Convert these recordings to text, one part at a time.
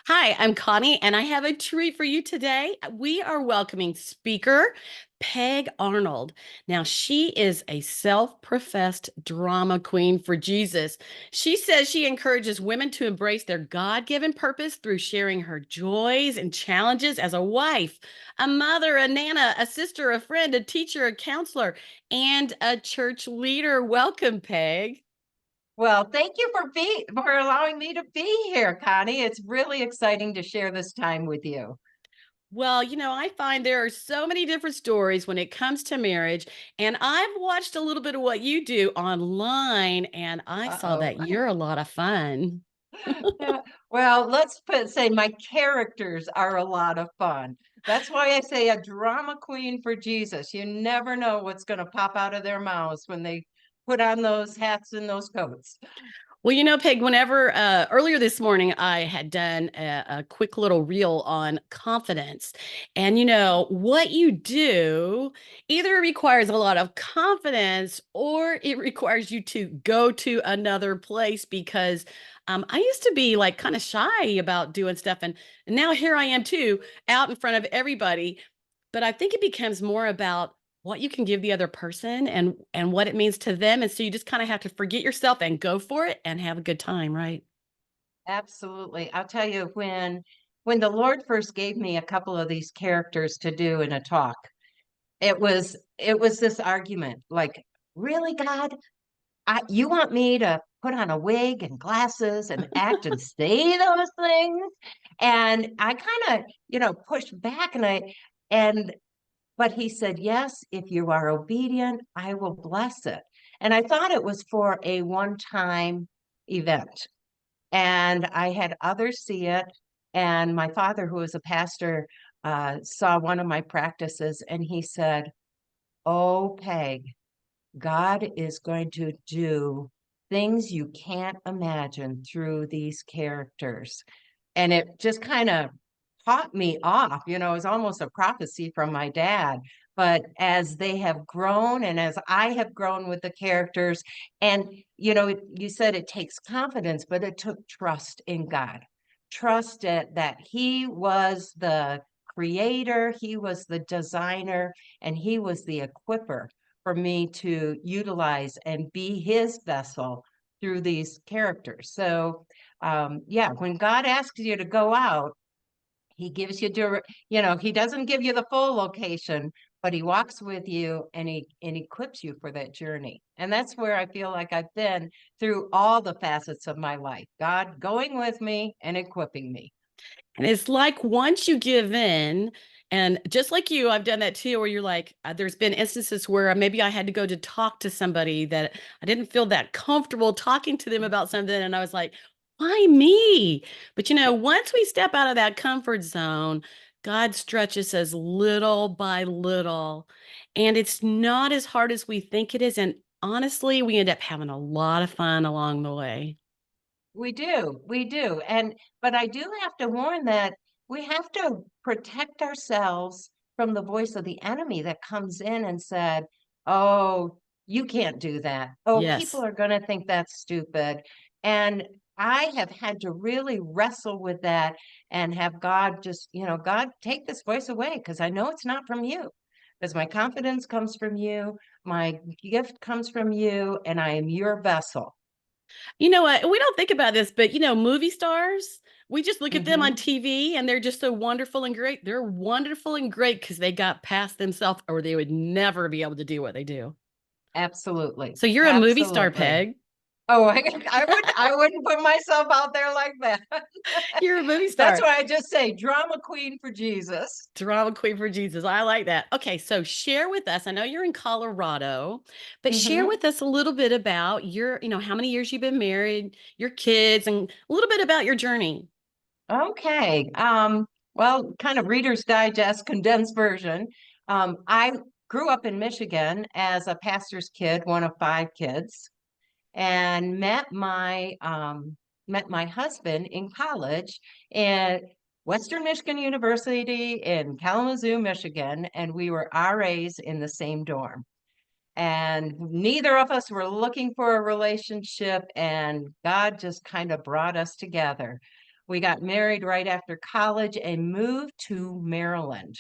Hi, I'm Connie, and I have a treat for you today. We are welcoming speaker Peg Arnold. Now, she is a self professed drama queen for Jesus. She says she encourages women to embrace their God given purpose through sharing her joys and challenges as a wife, a mother, a nana, a sister, a friend, a teacher, a counselor, and a church leader. Welcome, Peg. Well, thank you for allowing me to be here, Connie. It's really exciting to share this time with you. Well, I find there are so many different stories when it comes to marriage, and I've watched a little bit of what you do online, and I saw Uh-oh. that you're a lot of fun. Yeah. Well, say my characters are a lot of fun. That's why I say a drama queen for Jesus. You never know what's going to pop out of their mouths when they put on those hats and those coats. Well, Peg, whenever earlier this morning I had done a quick little reel on confidence. And what you do either requires a lot of confidence or it requires you to go to another place because I used to be like kind of shy about doing stuff. And now here I am too, out in front of everybody. But I think it becomes more about what you can give the other person and what it means to them, and so you just kind of have to forget yourself and go for it and have a good time, right? Absolutely. I'll tell you when the Lord first gave me a couple of these characters to do in a talk, it was this argument like, really, God, you want me to put on a wig and glasses and act and say those things? And I kind of, pushed back and but he said, yes, if you are obedient, I will bless it. And I thought it was for a one-time event. And I had others see it. And my father, who was a pastor, saw one of my practices and he said, "Oh, Peg, God is going to do things you can't imagine through these characters." And it just kind of caught me off. It was almost a prophecy from my dad. But as they have grown and as I have grown with the characters, and you said it takes confidence, but it took trust in God. Trust that He was the creator, He was the designer, and He was the equiper for me to utilize and be His vessel through these characters. So, yeah, when God asks you to go out, he gives you, he doesn't give you the full location, but he walks with you and he equips you for that journey. And that's where I feel like I've been through all the facets of my life. God going with me and equipping me. And it's like once you give in, and just like you, I've done that too, where you're like, there's been instances where maybe I had to go to talk to somebody that I didn't feel that comfortable talking to them about something. And I was like, why me? But once we step out of that comfort zone, God stretches us little by little. And it's not as hard as we think it is. And honestly, we end up having a lot of fun along the way. We do. But I do have to warn that we have to protect ourselves from the voice of the enemy that comes in and said, "Oh, you can't do that. Oh, people Yes. are going to think that's stupid." And I have had to really wrestle with that and have God just, God, take this voice away because I know it's not from you. Because my confidence comes from you, my gift comes from you, and I am your vessel. You know what? We don't think about this, but movie stars, we just look at them on Hmm. TV and they're just so wonderful and great. They're wonderful and great because they got past themselves or they would never be able to do what they do. Absolutely. So you're a movie star, Absolutely. Peg. Oh, I wouldn't put myself out there like that. You're a movie That's star. why I just say drama queen for Jesus. Drama queen for Jesus. I like that. Okay, so share with us. I know you're in Colorado, but share Hmm. with us a little bit about how many years you've been married, your kids, and a little bit about your journey. Okay. Well, kind of Reader's Digest condensed version. I grew up in Michigan as a pastor's kid, one of five kids, and met my husband in college at Western Michigan University in Kalamazoo, Michigan, and we were RAs in the same dorm. And neither of us were looking for a relationship, and God just kind of brought us together. We got married right after college and moved to Maryland,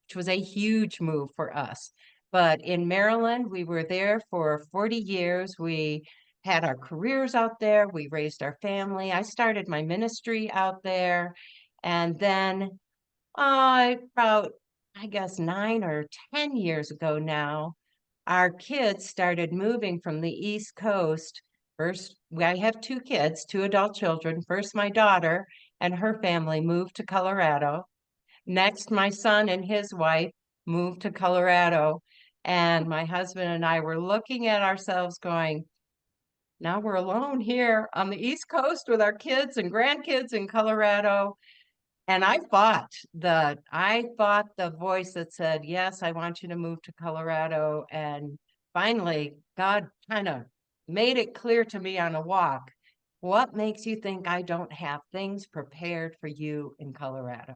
which was a huge move for us. But in Maryland, we were there for 40 years. We had our careers out there. We raised our family. I started my ministry out there. And then about, I guess, 9 or 10 years ago now, our kids started moving from the East Coast. First, I have two kids, two adult children. First, my daughter and her family moved to Colorado. Next, my son and his wife moved to Colorado. And my husband and I were looking at ourselves going, now we're alone here on the East Coast with our kids and grandkids in Colorado. And I fought the voice that said, yes, I want you to move to Colorado. And finally, God kind of made it clear to me on a walk. What makes you think I don't have things prepared for you in Colorado?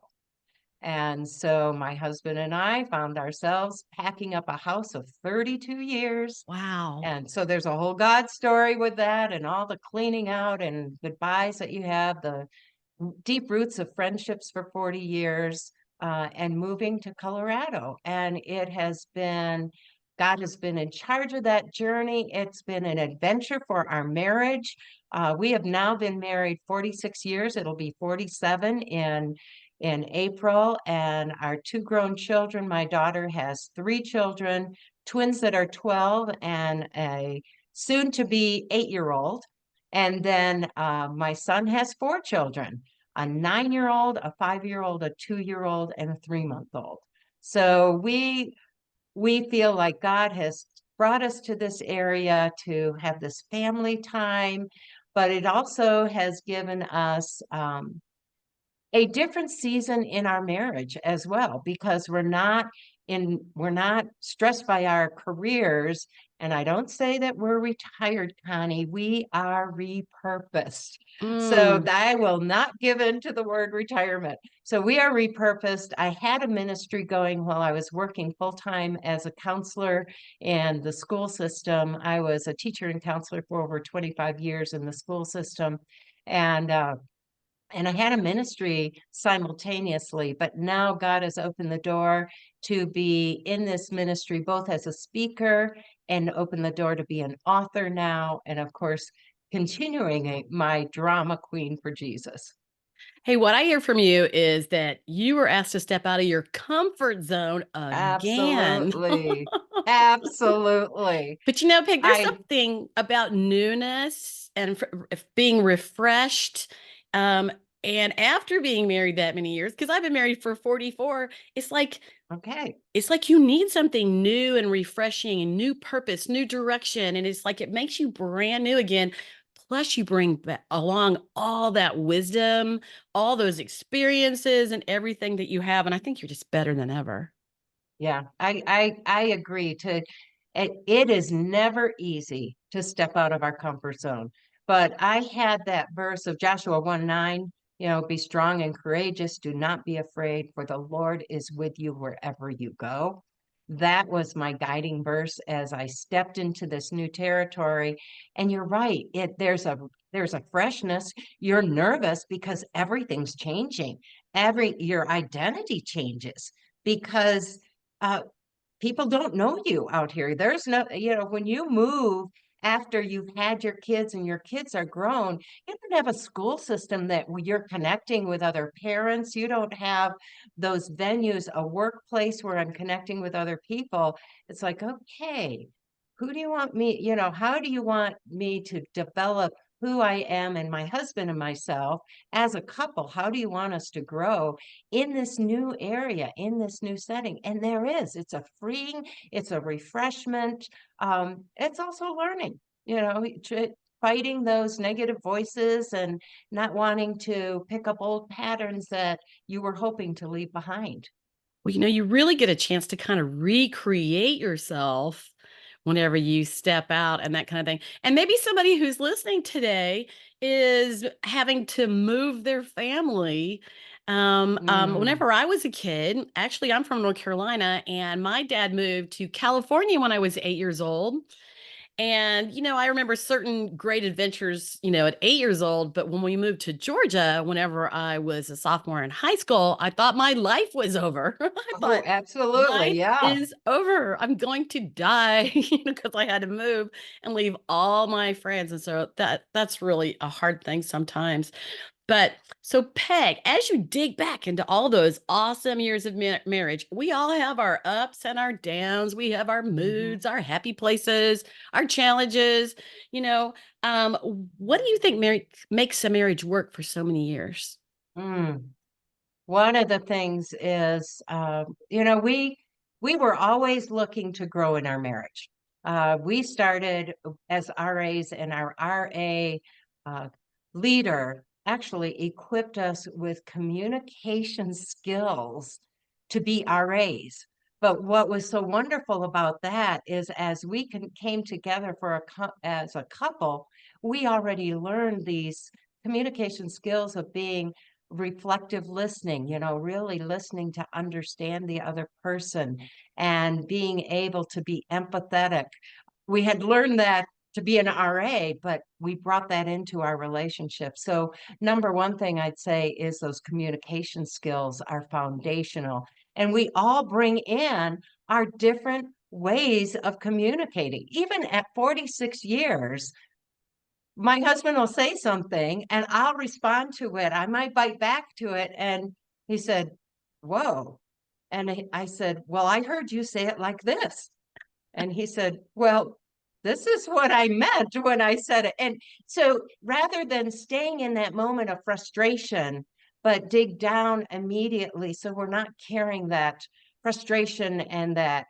And so my husband and I found ourselves packing up a house of 32 years. Wow. And so there's a whole God story with that and all the cleaning out and goodbyes that you have, the deep roots of friendships for 40 years, and moving to Colorado. And God has been in charge of that journey. It's been an adventure for our marriage. We have now been married 46 years. It'll be 47 in April. And our two grown children, my daughter has three children, twins that are 12 and a soon to be 8-year-old. And then my son has four children, a 9-year-old, a 5-year-old, a 2-year-old, and a 3-month-old. So we feel like God has brought us to this area to have this family time, but it also has given us a different season in our marriage as well, because we're not stressed by our careers. And I don't say that we're retired, Connie. We are repurposed. So Mm. I will not give in to the word retirement. So we are repurposed. I had a ministry going while I was working full-time as a counselor in the school system. I was a teacher and counselor for over 25 years in the school system. And and I had a ministry simultaneously, but now God has opened the door to be in this ministry, both as a speaker and open the door to be an author now. And of course, continuing my drama queen for Jesus. Hey, what I hear from you is that you were asked to step out of your comfort zone again. Absolutely. Absolutely. But Peg, there's I, something about newness and being refreshed. Um, and after being married that many years, because I've been married for 44, okay. it's like you need something new and refreshing and new purpose, new direction. And it's like it makes you brand new again. Plus, you bring along all that wisdom, all those experiences, and everything that you have. And I think you're just better than ever. Yeah, I agree it is never easy to step out of our comfort zone. But I had that verse of Joshua 1:9, be strong and courageous, do not be afraid, for the Lord is with you wherever you go. That was my guiding verse as I stepped into this new territory. And you're right, there's a freshness. You're nervous because everything's changing. Your identity changes because uh, people don't know you out here. There's no, when you move after you've had your kids and your kids are grown, you don't have a school system that you're connecting with other parents. You don't have those venues, a workplace where I'm connecting with other people. It's like, okay, who do you want me, how do you want me to develop who I am and my husband and myself as a couple? How do you want us to grow in this new area, in this new setting? And it's a freeing, it's a refreshment. It's also learning, fighting those negative voices and not wanting to pick up old patterns that you were hoping to leave behind. Well, you really get a chance to kind of recreate yourself whenever you step out and that kind of thing. And maybe somebody who's listening today is having to move their family. Mm, Whenever I was a kid, actually, I'm from North Carolina, and my dad moved to California when I was 8 years old. And, I remember certain great adventures, at 8 years old. But when we moved to Georgia, whenever I was a sophomore in high school, I thought my life was over. I Oh, thought, absolutely. life Yeah. is over. I'm going to die, because I had to move and leave all my friends. And so that's really a hard thing sometimes. But so, Peg, as you dig back into all those awesome years of marriage, we all have our ups and our downs. We have our hmm moods, our happy places, our challenges. You know, um, what do you think makes a marriage work for so many years? Mm. One of the things is, we were always looking to grow in our marriage. We started as RAs, and our RA uh, leader actually equipped us with communication skills to be RAs. But what was so wonderful about that is, as we came together as a couple, we already learned these communication skills of being reflective listening, really listening to understand the other person and being able to be empathetic. We had learned that to be an RA, but we brought that into our relationship. So, number one thing I'd say is those communication skills are foundational. And we all bring in our different ways of communicating. Even at 46 years, my husband will say something and I'll respond to it. I might bite back to it. And he said, Whoa. And I said, Well, I heard you say it like this. And he said, Well, this is what I meant when I said it. And so rather than staying in that moment of frustration, but dig down immediately so we're not carrying that frustration and that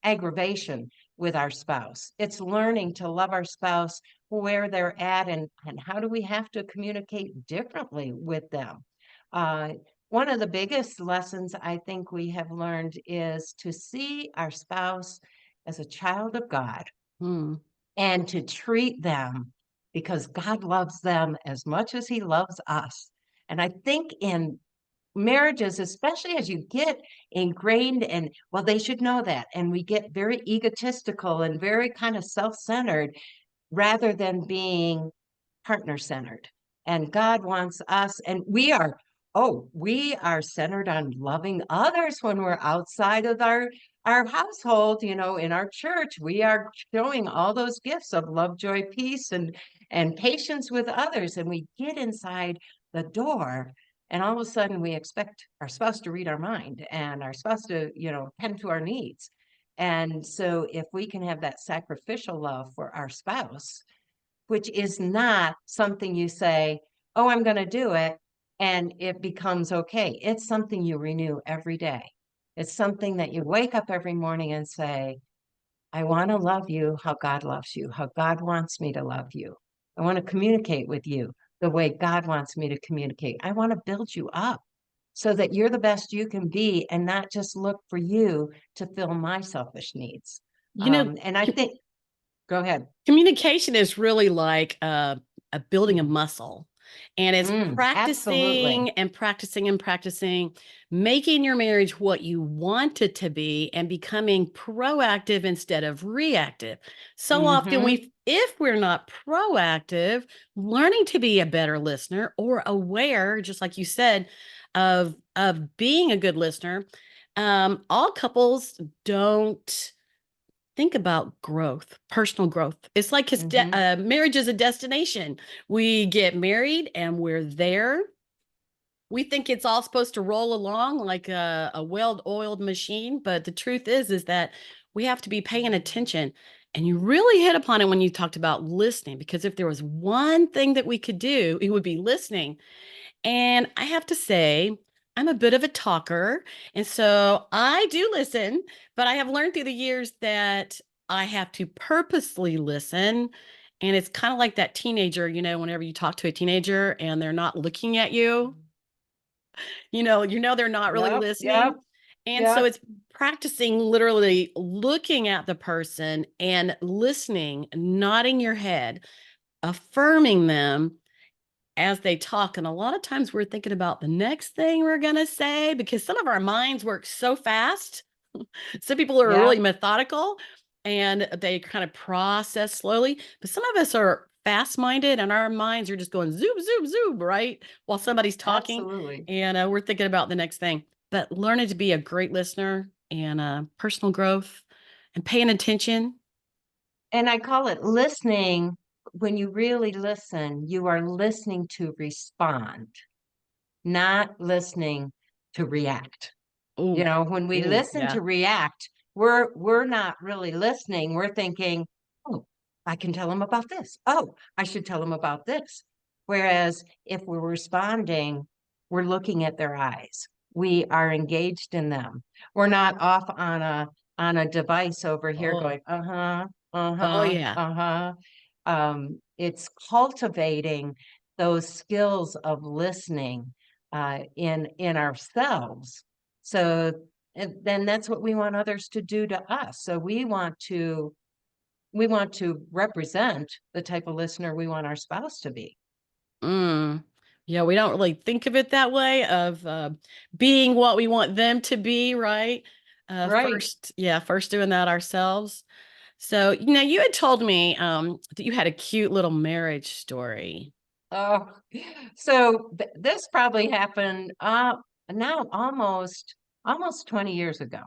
aggravation with our spouse. It's learning to love our spouse where they're at, and how do we have to communicate differently with them. Uh, One of the biggest lessons I think we have learned is to see our spouse as a child of God Hmm. and to treat them because God loves them as much as He loves us. And I think in marriages, especially as you get ingrained, and well, they should know that, and we get very egotistical and very kind of self-centered rather than being partner centered. And God wants us, and we are centered on loving others when we're outside of our household, in our church. We are showing all those gifts of love, joy, peace, and patience with others. And we get inside the door, and all of a sudden we expect our spouse to read our mind and our spouse to, tend to our needs. And so if we can have that sacrificial love for our spouse, which is not something you say, oh, I'm going to do it, and it becomes okay. It's something you renew every day. It's something that you wake up every morning and say, I want to love you how God loves you, how God wants me to love you. I want to communicate with you the way God wants me to communicate. I want to build you up so that you're the best you can be and not just look for you to fill my selfish needs. You know, And I think, go ahead. Communication is really like a building a muscle, and it's Absolutely. practicing and practicing and practicing, making your marriage what you want it to be and becoming proactive instead of reactive. So often hmm if we're not proactive, learning to be a better listener or aware, just like you said, of being a good listener, all couples don't think about growth, personal growth. It's like hmm marriage is a destination. We get married and we're there. We think it's all supposed to roll along like a well-oiled machine, but the truth is that we have to be paying attention. And you really hit upon it when you talked about listening, because if there was one thing that we could do, it would be listening. And I have to say, I'm a bit of a talker. And so I do listen, but I have learned through the years that I have to purposely listen. And it's kind of like that teenager, whenever you talk to a teenager and they're not looking at you, they're not really Yep, yep, listening. And so yep, it's practicing literally looking at the person and listening, nodding your head, affirming them as they talk. And a lot of times we're thinking about the next thing we're going to say because some of our minds work so fast. Some people are really yep. methodical. and they kind of process slowly. But some of us are fast minded and our minds are just going zoom, zoom, zoom, right? While somebody's talking Absolutely. and we're thinking about the next thing. But learning to be a great listener and personal growth and paying attention. And I call it listening. When you really listen, you are listening to respond, not listening to react. Oh, When we oh, listen yeah. to react, we're not really listening. We're thinking, "Oh, I can tell them about this. Oh, I should tell them about this." Whereas if we're responding, we're looking at their eyes. We are engaged in them. We're not off on a device over here Oh, going, uh-huh, oh, uh-huh, yeah. uh-huh. It's cultivating those skills of listening in ourselves. So, and then that's what we want others to do to us. So we want to represent the type of listener we want our spouse to be. Mm. Yeah, we don't really think of it that way of being what we want them to be, right? Right. First doing that ourselves. So, you had told me that you had a cute little marriage story. Oh, so this probably happened now almost 20 years ago.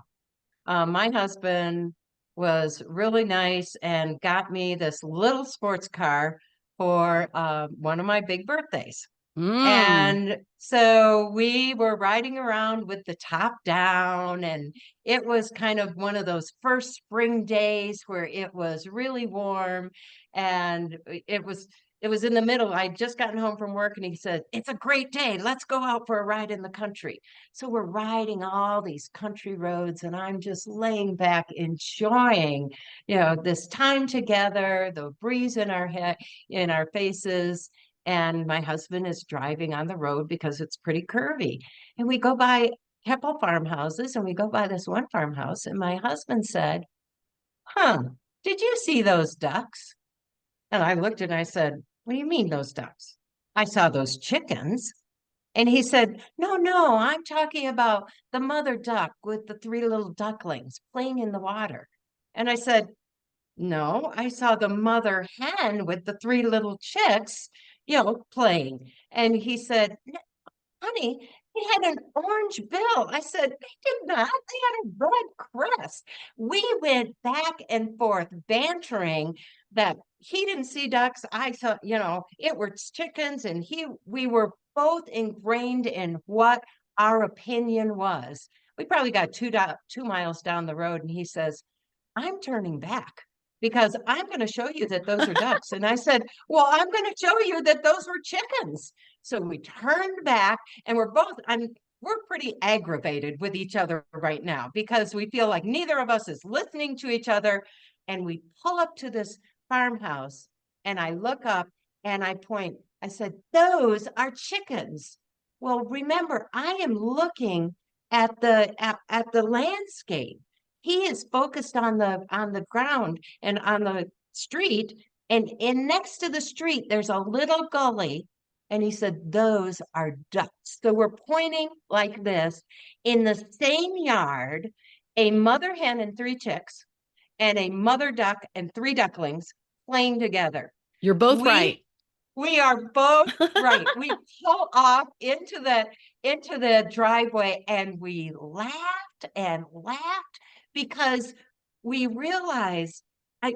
My husband was really nice and got me this little sports car for one of my big birthdays. Mm. And so we were riding around with the top down, and it was kind of one of those first spring days where it was really warm, and it was in the middle. I'd just gotten home from work, and he said, "It's a great day. Let's go out for a ride in the country." So we're riding all these country roads, and I'm just laying back, enjoying, this time together, the breeze in our head, in our faces, and my husband is driving on the road because it's pretty curvy. And we go by a couple farmhouses, and we go by this one farmhouse, and my husband said, "Huh, did you see those ducks?" And I looked and I said, "What do you mean those ducks?" "I saw those chickens." And he said, "No, no, I'm talking about the mother duck with the three little ducklings playing in the water." And I said, "No, I saw the mother hen with the three little chicks, playing." And he said, "Honey, they had an orange bill." I said, "They did not. They had a red crest." We went back and forth bantering that he didn't see ducks. I saw, it were chickens, and we were both ingrained in what our opinion was. We probably got 2 miles down the road, and he says, "I'm turning back because I'm going to show you that those are ducks." And I said, "Well, I'm going to show you that those were chickens." So we turned back, and we're pretty aggravated with each other right now because we feel like neither of us is listening to each other. And we pull up to this farmhouse, and I look up and I point. I said, "Those are chickens." Well, remember, I am looking at the landscape. He is focused on the ground and on the street, and in next to the street there's a little gully, and he said, "Those are ducks." So we're pointing like this. In the same yard, a mother hen and three chicks, and a mother duck and three ducklings playing together. You're both we right. we are both right. We pull off into the driveway, and we laughed and laughed because we realized,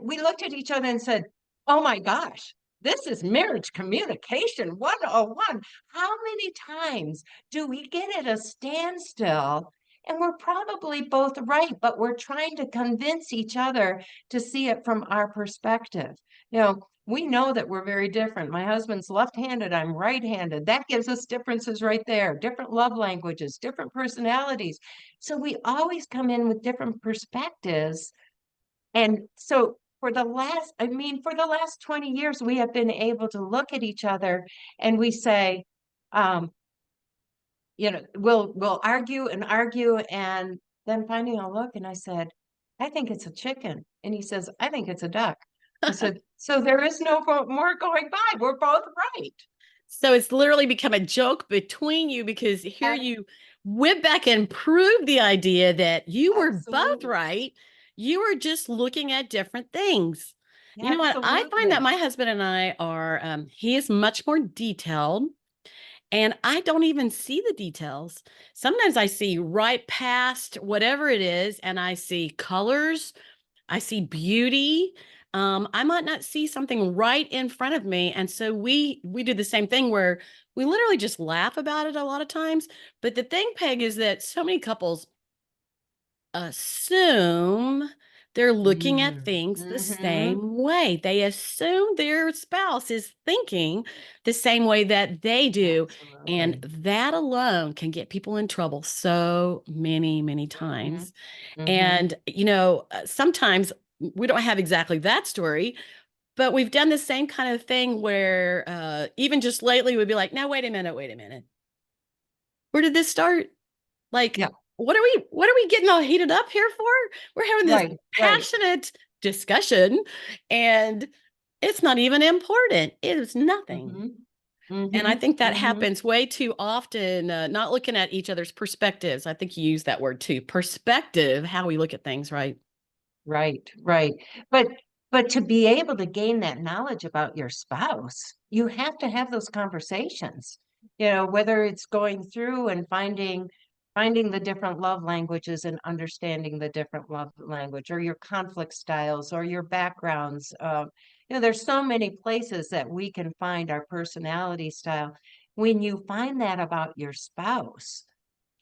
we looked at each other and said, "Oh my gosh, this is marriage communication 101. How many times do we get at a standstill, and we're probably both right, but we're trying to convince each other to see it from our perspective?" We know that we're very different. My husband's left-handed, I'm right-handed. That gives us differences right there, different love languages, different personalities. So we always come in with different perspectives. And so for the last 20 years, we have been able to look at each other and we say, um, we'll argue and argue, and then finally I'll look and I said, "I think it's a chicken." And he says, "I think it's a duck." I said, "So there is no more going by. We're both right." So it's literally become a joke between you because here Ab- you went back and proved the idea that you were both Absolutely. right. You are just looking at different things. You know what? I find that Absolutely. my husband and I are, he is much more detailed, and I don't even see the details. Sometimes I see right past whatever it is, and I see colors, I see beauty. I might not see something right in front of me, and so we do the same thing where we literally just laugh about it a lot of times. But the thing, Peg, is that so many couples assume they're looking at Mm. things the Hmm. same way. They assume their spouse is thinking the same way that they do. And Absolutely. that alone can get people in trouble so many, many Hmm. times. Hmm. And, sometimes we don't have exactly that story, but we've done the same kind of thing where even just lately we'd be like, now, wait a minute, wait a minute. Where did this start? Like, Yeah. what are we getting all heated up here for? We're having this Right. Right. passionate discussion, and it's not even important. It is nothing. Hmm. And I Hmm. think that Hmm. happens way too often, not looking at each other's perspectives. I think you use that word too. Perspective, how we look at things, right? Right, right. But but to be able to gain that knowledge about your spouse, you have to have those conversations. Whether it's going through and finding the different love languages and understanding the different love language, or your conflict styles, or your backgrounds. There's so many places that we can find our personality style. When you find that about your spouse,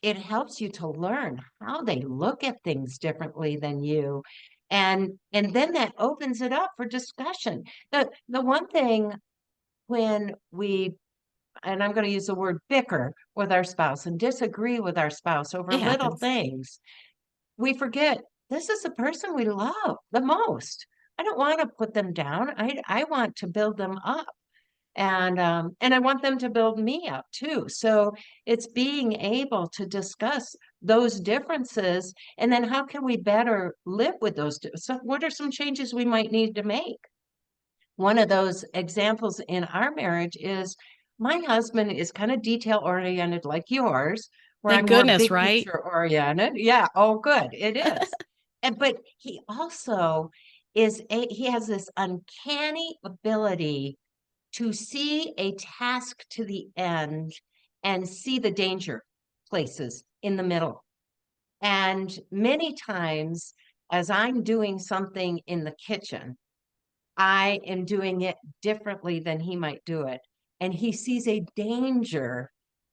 it helps you to learn how they look at things differently than you, and then that opens it up for discussion. The one thing, when we, and I'm going to use the word, bicker with our spouse and disagree with our spouse over It little happens. things, we forget this is the person we love the most. I don't want to put them down. I want to build them up, and I want them to build me up too. So it's being able to discuss those differences, and then how can we better live with those? So what are some changes we might need to make? One of those examples in our marriage is, my husband is kind of detail oriented like yours, where Thank I'm more goodness, big right? picture oriented. Yeah, oh good, it is. But he also he has this uncanny ability to see a task to the end and see the danger places in the middle. And many times, as I'm doing something in the kitchen, I am doing it differently than he might do it. And he sees a danger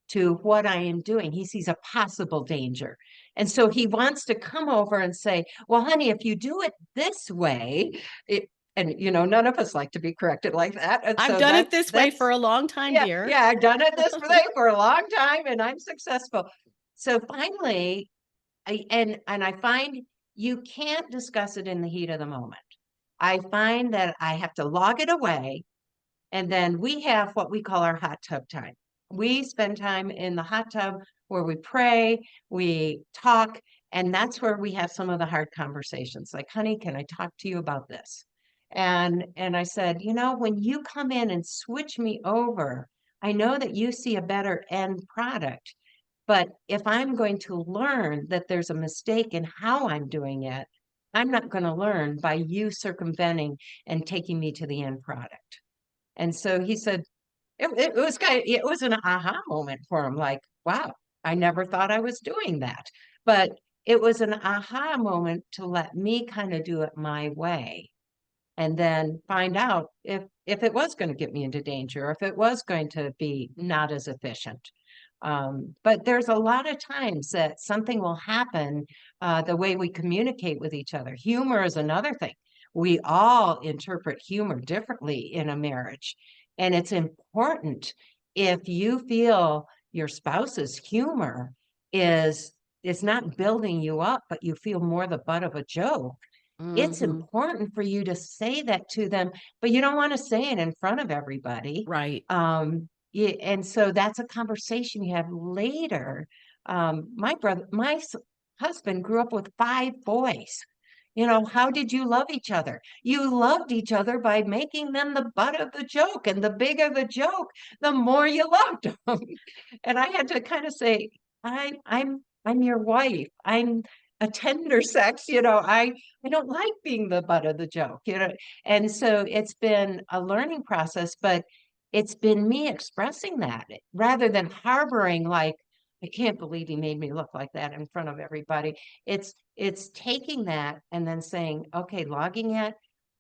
to what I am doing. He sees a possible danger. And so he wants to come over and say, well, honey, if you do it this way, and none of us like to be corrected like that. And I've so done it that's this way for that's a long time, yeah, dear. yeah, I've done it this way for a long time and I'm successful. So finally, I find you can't discuss it in the heat of the moment. I find that I have to log it away, and then we have what we call our hot tub time. We spend time in the hot tub where we pray, we talk, and that's where we have some of the hard conversations. Like, honey, can I talk to you about this? And I said, when you come in and switch me over, I know that you see a better end product. But if I'm going to learn that there's a mistake in how I'm doing it, I'm not going to learn by you circumventing and taking me to the end product. And so he said, it was an aha moment for him, like, wow, I never thought I was doing that. But it was an aha moment to let me kind of do it my way, and then find out if it was going to get me into danger, or if it was going to be not as efficient. But there's a lot of times that something will happen, the way we communicate with each other. Humor is another thing. We all interpret humor differently in a marriage. And it's important, if you feel your spouse's humor is is not building you up, but you feel more the butt of a joke, it's Hmm. important for you to say that to them, but you don't want to say it in front of everybody. Right. And so that's a conversation you have later. My husband grew up with five boys. How did you love each other? You loved each other by making them the butt of the joke, and the bigger the joke, the more you loved them. And I had to kind of say, I'm your wife. a tender sex, I don't like being the butt of the joke, and so it's been a learning process, but it's been me expressing that rather than harboring like, I can't believe he made me look like that in front of everybody. It's taking that and then saying, okay, logging it,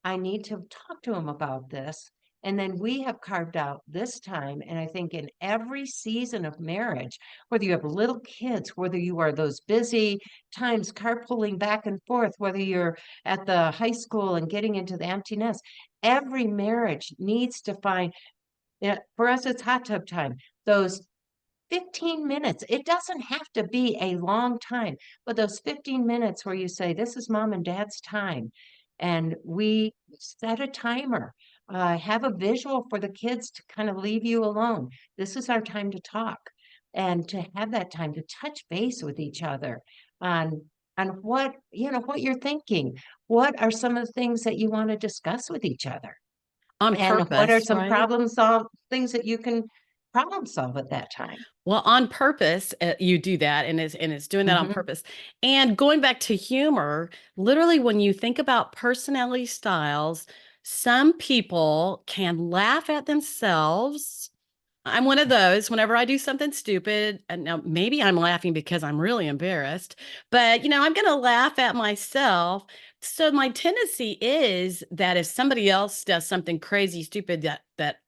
I need to talk to him about this. And then we have carved out this time. And I think in every season of marriage, whether you have little kids, whether you are those busy times carpooling back and forth, whether you're at the high school and getting into the empty nest, every marriage needs to find, for us, it's hot tub time. Those 15 minutes, it doesn't have to be a long time, but those 15 minutes where you say, this is mom and dad's time. And we set a timer, have a visual for the kids to kind of leave you alone. This is our time to talk and to have that time to touch base with each other on what you're thinking. What are some of the things that you want to discuss with each other? On And what are purpose, some right? things that you can problem solve at that time? Well, on purpose, you do that, and it's doing that on Hmm. purpose. And going back to humor, literally, when you think about personality styles, some people can laugh at themselves. I'm one of those. Whenever I do something stupid, and now maybe I'm laughing because I'm really embarrassed, but I'm going to laugh at myself. So my tendency is that if somebody else does something crazy, stupid, that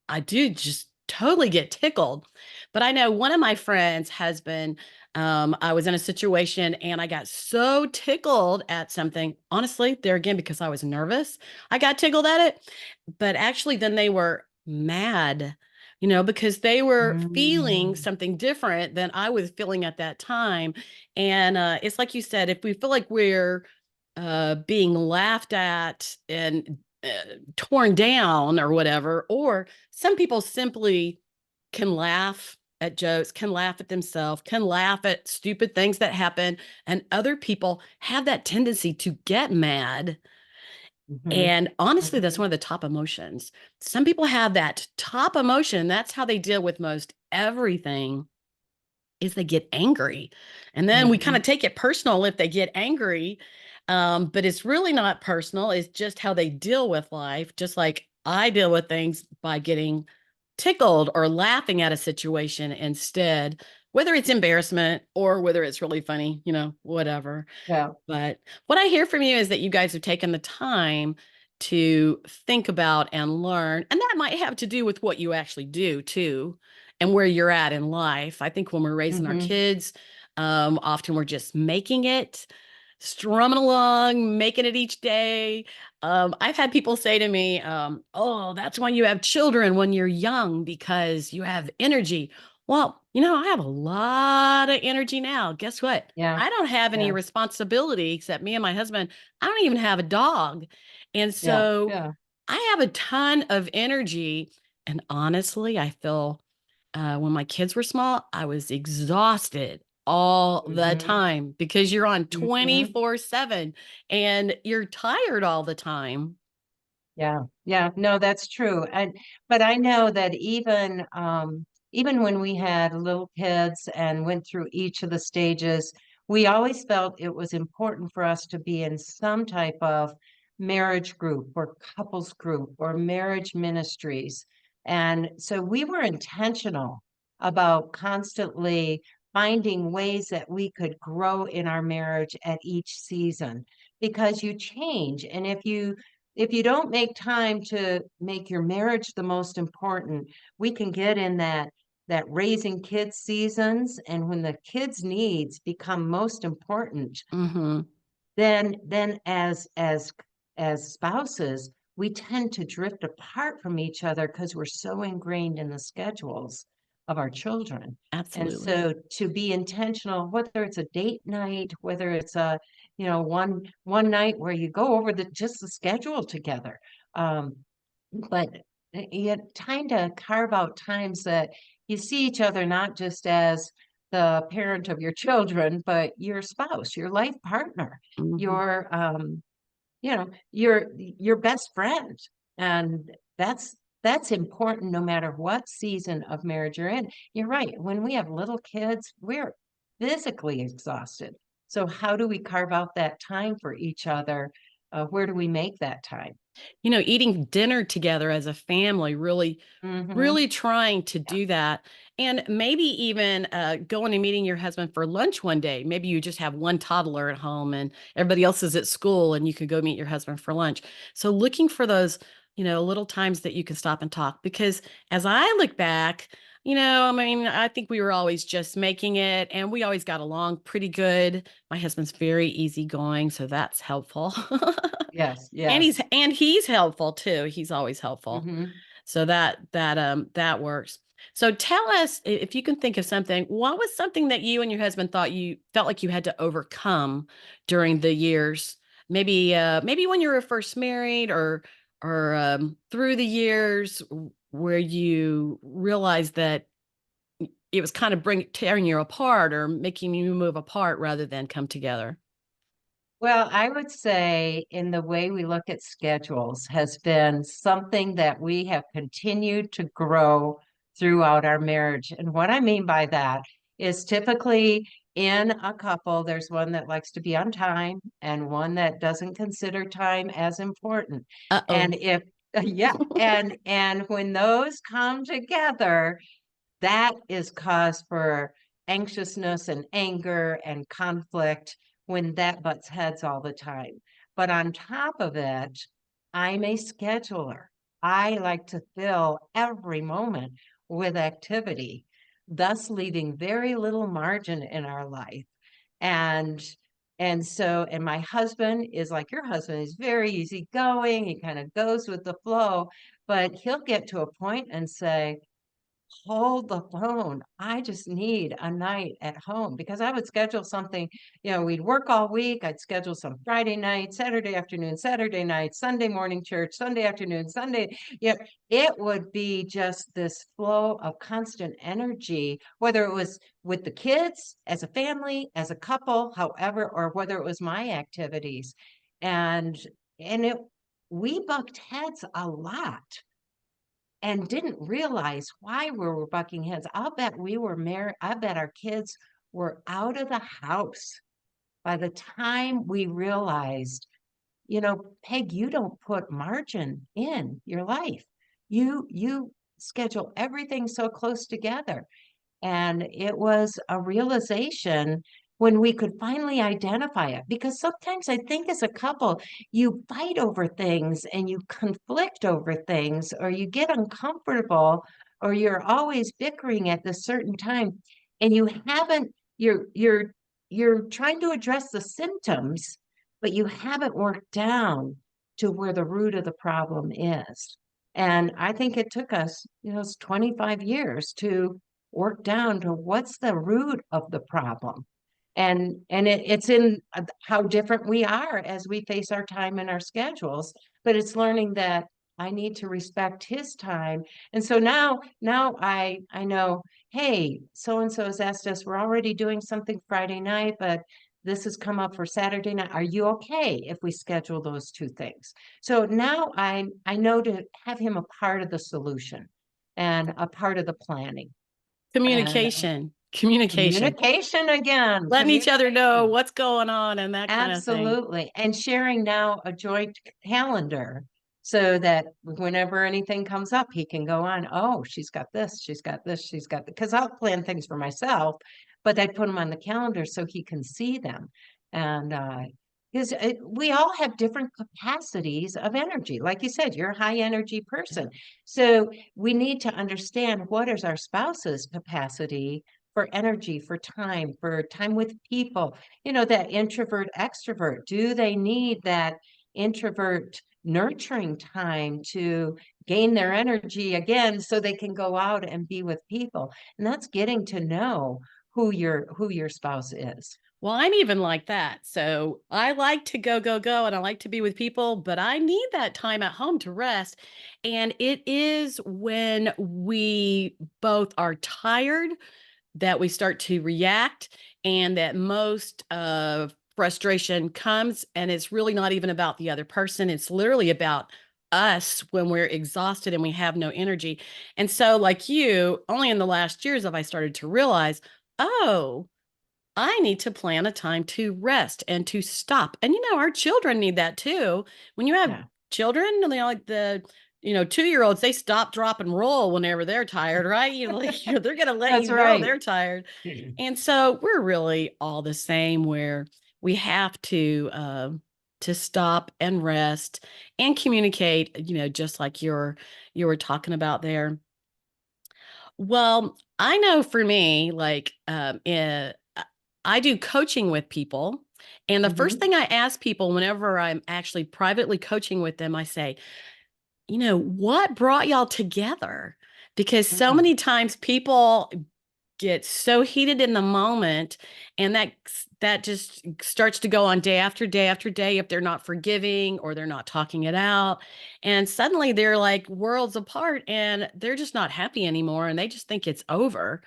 I do just totally get tickled. But I know one of my friends' husband, I was in a situation and I got so tickled at something. Honestly, there again, because I was nervous, I got tickled at it. But actually, then they were mad, because they were feeling Mm, something different than I was feeling at that time. And it's like you said, if we feel like we're being laughed at and torn down or whatever, or some people simply can laugh at jokes, can laugh at themselves, can laugh at stupid things that happen. And other people have that tendency to get mad. mhm, And honestly, that's mhm. one of the top emotions. Some people have that top emotion. That's how they deal with most everything is they get angry. And then we kind of Mhm. take it personal if they get angry. But it's really not personal. It's just how they deal with life, just like I deal with things by getting tickled or laughing at a situation instead, whether it's embarrassment or whether it's really funny, whatever. Yeah. But what I hear from you is that you guys have taken the time to think about and learn. And that might have to do with what you actually do too, and where you're at in life. I think when we're raising our Mhm. kids, often we're just making it, strumming along, making it each day. I've had people say to me, oh, that's why you have children when you're young because you have energy. Well, I have a lot of energy now. Guess what? Yeah. I don't have any Yeah. responsibility except me and my husband. I don't even have a dog. And Yeah. so Yeah. I have a ton of energy. And honestly, I feel when my kids were small, I was exhausted all the Mhm. time because you're on Mhm. 24/7 and you're tired all the time. Yeah, yeah, no, that's true. But I know that even when we had little kids and went through each of the stages, we always felt it was important for us to be in some type of marriage group or couples group or marriage ministries. And so we were intentional about constantly finding ways that we could grow in our marriage at each season because you change. And if you don't make time to make your marriage the most important, we can get in that raising kids seasons, and when the kids' needs become most important, Hmm. then as spouses, we tend to drift apart from each other because we're so ingrained in the schedules of our children. And Absolutely. so to be intentional, whether it's a date night, whether it's a, one night where you go over just the schedule together. But you had time to carve out times that you see each other not just as the parent of your children, but your spouse, your life partner, Hmm. your your best friend. And that's important no matter what season of marriage you're in. You're right. When we have little kids, we're physically exhausted. So how do we carve out that time for each other? Where do we make that time? Eating dinner together as a family, really, Mm-hmm. really trying to Yeah. do that. And maybe even going and meeting your husband for lunch one day. Maybe you just have one toddler at home and everybody else is at school and you could go meet your husband for lunch. So looking for those, little times that you can stop and talk. Because as I look back, I mean, I think we were always just making it and we always got along pretty good. My husband's very easygoing, so that's helpful. Yes, And he's yes. and he's helpful too. He's always helpful. Mm-hmm. So that works. So tell us if you can think of something, what was something that you and your husband thought you felt like you had to overcome during the years? Maybe when you were first married or through the years where you realized that it was kind of tearing you apart or making you move apart rather than come together. Well, I would say in the way we look at schedules has been something that we have continued to grow throughout our marriage. And what I mean by that is typically in a couple, there's one that likes to be on time and one that doesn't consider time as important. And Uh-oh. if, yeah, and when those come together, that is cause for anxiousness and anger and conflict when that butts heads all the time. But on top of it, I'm a scheduler. I like to fill every moment with activity, thus leaving very little margin in our life. And and my husband is like your husband. He's very easygoing. He kind of goes with the flow, but he'll get to a point and say, hold the phone. I just need a night at home because I would schedule something, we'd work all week. I'd schedule some Friday night, Saturday afternoon, Saturday night, Sunday morning church, Sunday afternoon, Sunday. Yeah, it would be just this flow of constant energy, whether it was with the kids, as a family, as a couple, however, or whether it was my activities. And and it we bucked heads a lot and didn't realize why we were bucking heads. I'll bet we were married. I bet our kids were out of the house by the time we realized, Peg, you don't put margin in your life. You schedule everything so close together. And it was a realization when we could finally identify it. Because sometimes I think as a couple, you fight over things and you conflict over things, or you get uncomfortable, or you're always bickering at this certain time, and you haven't, you're trying to address the symptoms, but you haven't worked down to where the root of the problem is. And I think it took us, it's 25 years to work down to what's the root of the problem. It's in how different we are as we face our time and our schedules, but it's learning that I need to respect his time. And so now I know, hey, so and so has asked us, we're already doing something Friday night, but this has come up for Saturday night. Are you okay if we schedule those two things? So now I know to have him a part of the solution and a part of the planning. And Communication, communication again, letting each other know communication. what's going on and that kind of thing. Absolutely. And sharing now a joint calendar so that whenever anything comes up, he can go on, oh, she's got this, she's got this, she's got, because I'll plan things for myself, but I put them on the calendar so he can see them. And because we all have different capacities of energy. Like you said, you're a high energy person. So we need to understand what is our spouse's capacity for energy, for time with people, that introvert extrovert. Do they need that introvert nurturing time to gain their energy again so they can go out and be with people? And that's getting to know who your spouse is. Well, I'm even like that. So I like to go, go, go, and I like to be with people, but I need that time at home to rest. And it is when we both are tired that we start to react and that most of frustration comes. And it's really not even about the other person, it's literally about us when we're exhausted and we have no energy. And so, like you, only in the last years have I started to realize, oh, I need to plan a time to rest and to stop. And our children need that too. When you have Yeah, children, like the 2-year-olds, they stop, drop, and roll whenever they're tired, right? They're gonna let that's you know right. they're tired. And so we're really all the same where we have to stop and rest and communicate, just like you were talking about there. Well, I know for me, like, I do coaching with people. And the first Hmm. thing I ask people whenever I'm actually privately coaching with them, I say, what brought y'all together? Because so Mm. many times people get so heated in the moment, and that just starts to go on day after day after day if they're not forgiving or they're not talking it out, and suddenly they're like worlds apart and they're just not happy anymore and they just think it's over,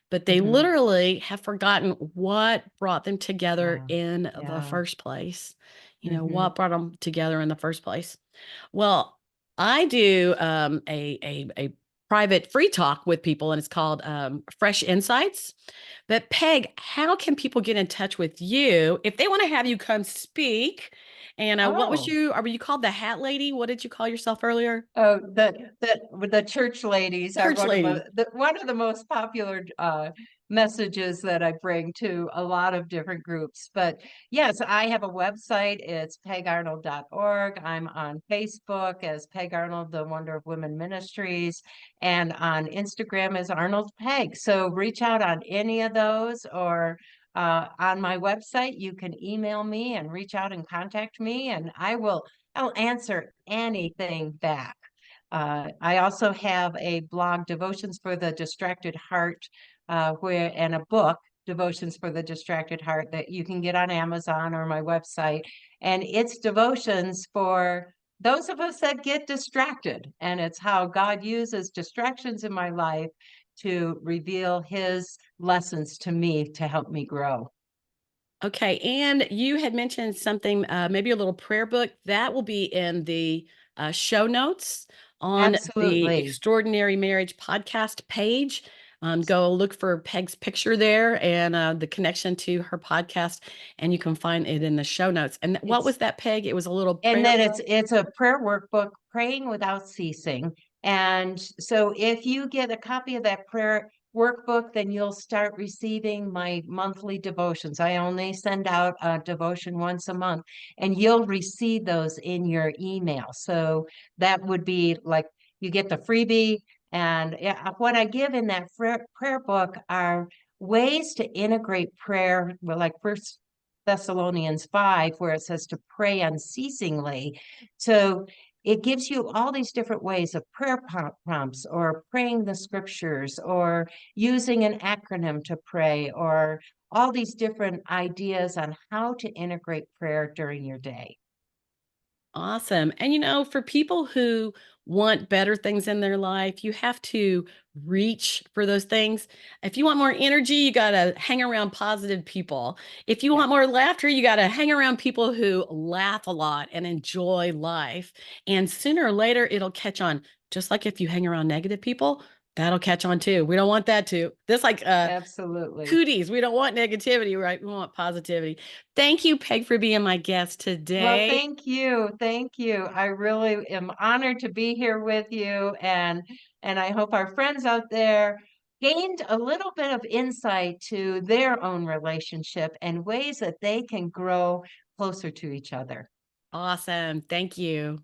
but they Hmm. literally have forgotten what brought them together Yeah, in the yeah. first place. Hmm. What brought them together in the first place? Well, I do a private free talk with people, and it's called Fresh Insights. But Peg, how can people get in touch with you if they want to have you come speak? And what was Oh. you? Were you called the Hat Lady? What did you call yourself earlier? Oh, the church ladies are Church Lady. one of the most popular messages that I bring to a lot of different groups. But yes, I have a website. It's pegarnold.org. I'm on Facebook as Peg Arnold, the Wonder of Women Ministries, and on Instagram as Arnold Peg. So reach out on any of those, or on my website, you can email me and reach out and contact me, and I'll answer anything back. I also have a blog, Devotions for the Distracted Heart, and a book, Devotions for the Distracted Heart, that you can get on Amazon or my website. And it's devotions for those of us that get distracted. And it's how God uses distractions in my life to reveal his lessons to me to help me grow. Okay, and you had mentioned something, maybe a little prayer book that will be in the show notes on the Absolutely. Extraordinary Marriage podcast page. Go look for Peg's picture there and the connection to her podcast, and you can find it in the show notes. And what It's was that, Peg? It was a little And prayer then book. it's a prayer workbook, praying without ceasing. And so if you get a copy of that prayer workbook, then you'll start receiving my monthly devotions. I only send out a devotion once a month, and you'll receive those in your email. So that would be like you get the freebie. And what I give in that prayer book are ways to integrate prayer, well, like First Thessalonians 5, where it says to pray unceasingly. So it gives you all these different ways of prayer prompts, or praying the scriptures, or using an acronym to pray, or all these different ideas on how to integrate prayer during your day. Awesome. And for people who want better things in their life, you have to reach for those things. If you want more energy, you got to hang around positive people. If you Yeah, want more laughter, you got to hang around people who laugh a lot and enjoy life. And sooner or later, it'll catch on. Just like if you hang around negative people, that'll catch on too. We don't want that to. This like absolutely. cooties. We don't want negativity, right? We want positivity. Thank you, Peg, for being my guest Well, today. thank you. Thank you. I really am honored to be here with you, and I hope our friends out there gained a little bit of insight to their own relationship and ways that they can grow closer to each other. Awesome. Thank you.